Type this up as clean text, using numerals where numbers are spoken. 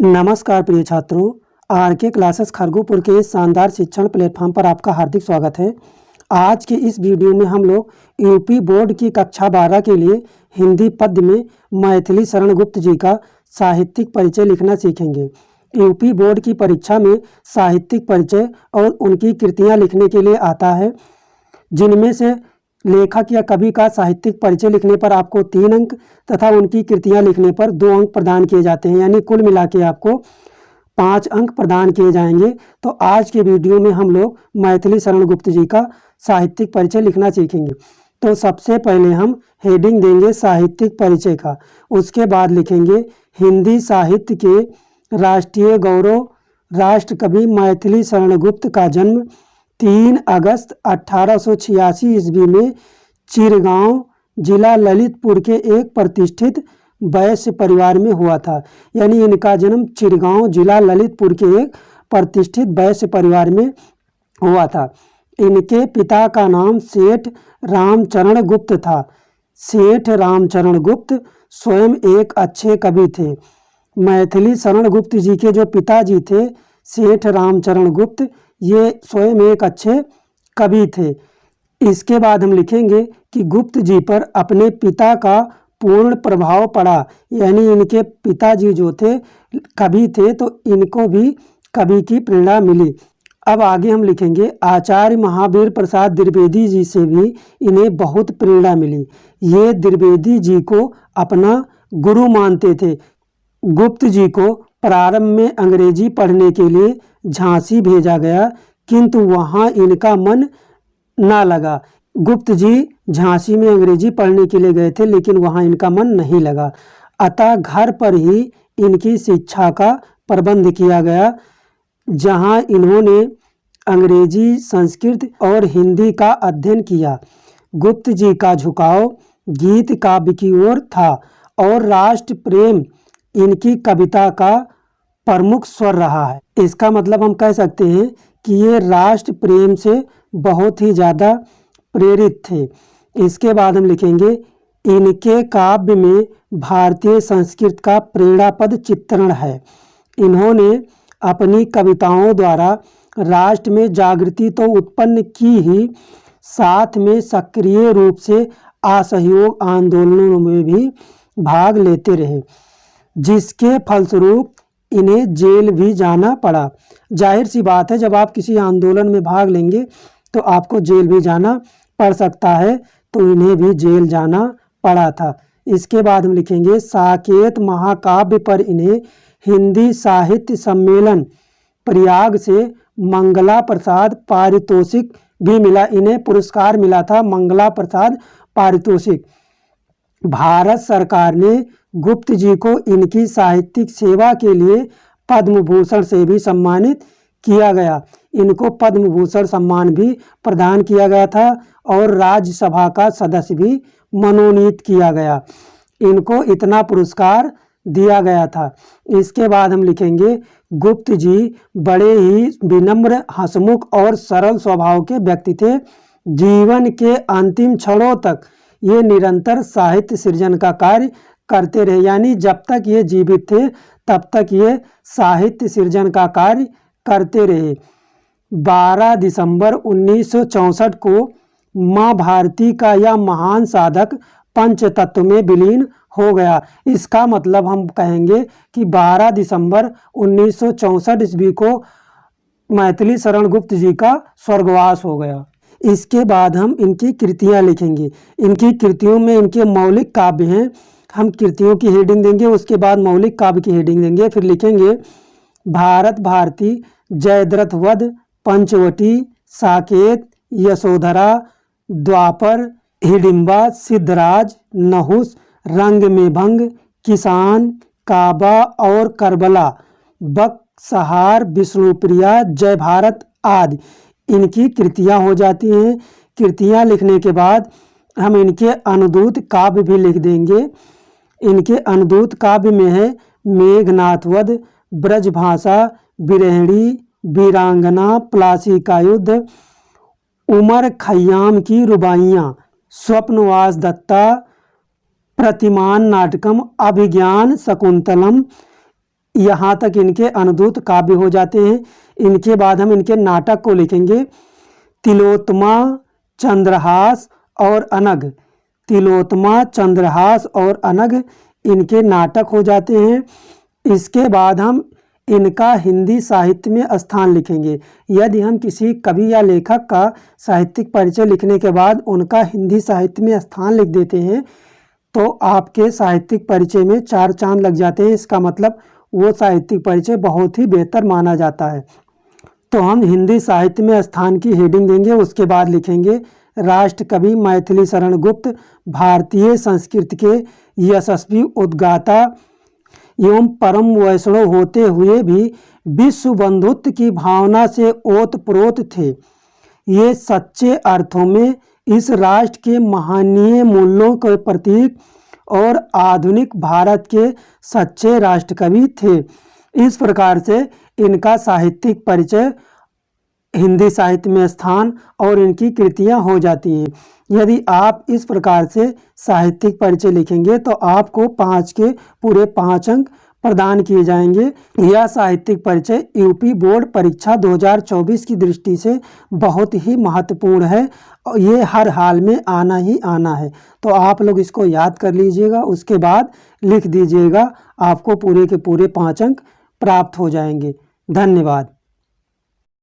नमस्कार प्रिय छात्रों, आर के क्लासेस खरगोपुर के इस शानदार शिक्षण प्लेटफॉर्म पर आपका हार्दिक स्वागत है। आज के इस वीडियो में हम लोग यूपी बोर्ड की कक्षा 12 के लिए हिंदी पद्य में मैथिली शरण गुप्त जी का साहित्यिक परिचय लिखना सीखेंगे। यूपी बोर्ड की परीक्षा में साहित्यिक परिचय और उनकी कृतियाँ लिखने के लिए आता है, जिनमें से लेखक या कवि का साहित्यिक परिचय लिखने पर आपको 3 अंक तथा उनकी कृतियां लिखने पर 2 अंक प्रदान किए जाते हैं, यानी कुल मिला के आपको 5 अंक प्रदान किए जाएंगे। तो आज के वीडियो में हम लोग मैथिली शरण गुप्त जी का साहित्यिक परिचय लिखना सीखेंगे। तो सबसे पहले हम हेडिंग देंगे साहित्यिक परिचय का, उसके बाद लिखेंगे हिंदी साहित्य के राष्ट्रीय गौरव राष्ट्र कवि मैथिली शरण गुप्त का जन्म 3 अगस्त 1886 ईस्वी में चिरगांव जिला ललितपुर के एक प्रतिष्ठित वैश्य परिवार में हुआ था। यानी इनका जन्म चिरगांव जिला ललितपुर के एक प्रतिष्ठित वैश्य परिवार में हुआ था। इनके पिता का नाम सेठ रामचरण गुप्त था। सेठ रामचरण गुप्त स्वयं एक अच्छे कवि थे। मैथिली शरण गुप्त जी के जो पिताजी थे सेठ रामचरण गुप्त, ये स्वयं एक अच्छे कवि थे। इसके बाद हम लिखेंगे कि गुप्त जी पर अपने पिता का पूर्ण प्रभाव पड़ा, यानी इनके पिताजी जो थे कवि थे तो इनको भी कवि की प्रेरणा मिली। अब आगे हम लिखेंगे आचार्य महावीर प्रसाद द्विवेदी जी से भी इन्हें बहुत प्रेरणा मिली। ये द्विवेदी जी को अपना गुरु मानते थे। गुप्त जी को प्रारंभ में अंग्रेजी पढ़ने के लिए झांसी भेजा गया, किंतु वहां इनका मन ना लगा। गुप्त जी झांसी में अंग्रेजी पढ़ने के लिए गए थे, लेकिन वहां इनका मन नहीं लगा। अतः घर पर ही इनकी शिक्षा का प्रबंध किया गया, जहां इन्होंने अंग्रेजी, संस्कृत और हिंदी का अध्ययन किया। गुप्त जी का झुकाव गीत काव्य की ओर था और राष्ट्र प्रेम इनकी कविता का प्रमुख स्वर रहा है। इसका मतलब हम कह सकते हैं कि ये राष्ट्र प्रेम से बहुत ही ज़्यादा प्रेरित थे। इसके बाद हम लिखेंगे इनके काव्य में भारतीय संस्कृति का प्रेरणापद चित्रण है। इन्होंने अपनी कविताओं द्वारा राष्ट्र में जागृति तो उत्पन्न की ही, साथ में सक्रिय रूप से असहयोग आंदोलनों में भी भाग लेते रहे, जिसके फलस्वरूप इन्हें जेल भी जाना पड़ा। जाहिर सी बात है, जब आप किसी आंदोलन में भाग लेंगे तो आपको जेल भी जाना पड़ सकता है, तो इन्हें भी जेल जाना पड़ा था। इसके बाद हम लिखेंगे साकेत महाकाव्य पर इन्हें हिंदी साहित्य सम्मेलन प्रयाग से मंगला प्रसाद पारितोषिक भी मिला। इन्हें पुरस्कार मिला था मंगला प्रसाद पारितोषिक। भारत सरकार ने गुप्त जी को इनकी साहित्यिक सेवा के लिए पद्म भूषण से भी सम्मानित किया गया। इनको पद्म भूषण सम्मान भी प्रदान किया गया था और राज्यसभा का सदस्य भी मनोनीत किया गया। इनको इतना पुरस्कार दिया गया था। इसके बाद हम लिखेंगे गुप्त जी बड़े ही विनम्र, हंसमुख और सरल स्वभाव के व्यक्ति थे। जीवन के अंतिम क्षणों तक ये निरंतर साहित्य सृजन का कार्य करते रहे, यानी जब तक ये जीवित थे तब तक ये साहित्य सृजन का कार्य करते रहे। 12 दिसंबर 1964 को माँ भारती का यह महान साधक पंचतत्व में विलीन हो गया। इसका मतलब हम कहेंगे कि 12 दिसंबर 1964 ईस्वी को मैथिली शरण गुप्त जी का स्वर्गवास हो गया। इसके बाद हम इनकी कृतियाँ लिखेंगे। इनकी कृतियों में इनके मौलिक काव्य हैं। हम कृतियों की हेडिंग देंगे, उसके बाद मौलिक काव्य की हेडिंग देंगे। फिर लिखेंगे भारत भारती, जयद्रथ वध, पंचवटी, साकेत, यशोधरा, द्वापर, हिडिंबा, सिद्धराज, नहुस, रंग में भंग, किसान, काबा और करबला, बकसहार, विष्णुप्रिया, जय भारत आदि इनकी कृतियाँ हो जाती हैं। कृतियाँ लिखने के बाद हम इनके अनुदूत काव्य भी लिख देंगे। इनके अनुदूत काव्य में है मेघनाथ वध, ब्रजभाषा, बिरहणी, वीरांगना, प्लासी का युद्ध, उमर खय्याम की रुबाइयाँ, स्वप्नवास दत्ता, प्रतिमान नाटकम, अभिज्ञान शकुंतलम, यहाँ तक इनके अनुद्रुत काव्य हो जाते हैं। इनके बाद हम इनके नाटक को लिखेंगे। तिलोत्तमा, चंद्रहास और अनग। तिलोत्तमा, चंद्रहास और अनग इनके नाटक हो जाते हैं। इसके बाद हम इनका हिंदी साहित्य में स्थान लिखेंगे। यदि हम किसी कवि या लेखक का साहित्यिक परिचय लिखने के बाद उनका हिंदी साहित्य में स्थान लिख देते हैं तो आपके साहित्यिक परिचय में 4 चांद लग जाते हैं। इसका मतलब वो साहित्यिक परिचय बहुत ही बेहतर माना जाता है। तो हम हिंदी साहित्य में स्थान की हेडिंग देंगे। उसके बाद लिखेंगे राष्ट्र कवि मैथिली शरण गुप्त भारतीय संस्कृति के यशस्वी उद्गाता एवं परम वैष्णव होते हुए भी विश्व बंधुत्व की भावना से ओतप्रोत थे। ये सच्चे अर्थों में इस राष्ट्र के महनीय मूल्यों के प्रतीक और आधुनिक भारत के सच्चे राष्ट्रकवि थे। इस प्रकार से इनका साहित्यिक परिचय, हिंदी साहित्य में स्थान और इनकी कृतियां हो जाती हैं। यदि आप इस प्रकार से साहित्यिक परिचय लिखेंगे तो आपको 5 के पूरे 5 अंक प्रदान किए जाएंगे। यह साहित्यिक परिचय यूपी बोर्ड परीक्षा 2024 की दृष्टि से बहुत ही महत्वपूर्ण है और ये हर हाल में आना ही आना है। तो आप लोग इसको याद कर लीजिएगा, उसके बाद लिख दीजिएगा, आपको पूरे के पूरे 5 अंक प्राप्त हो जाएंगे। धन्यवाद।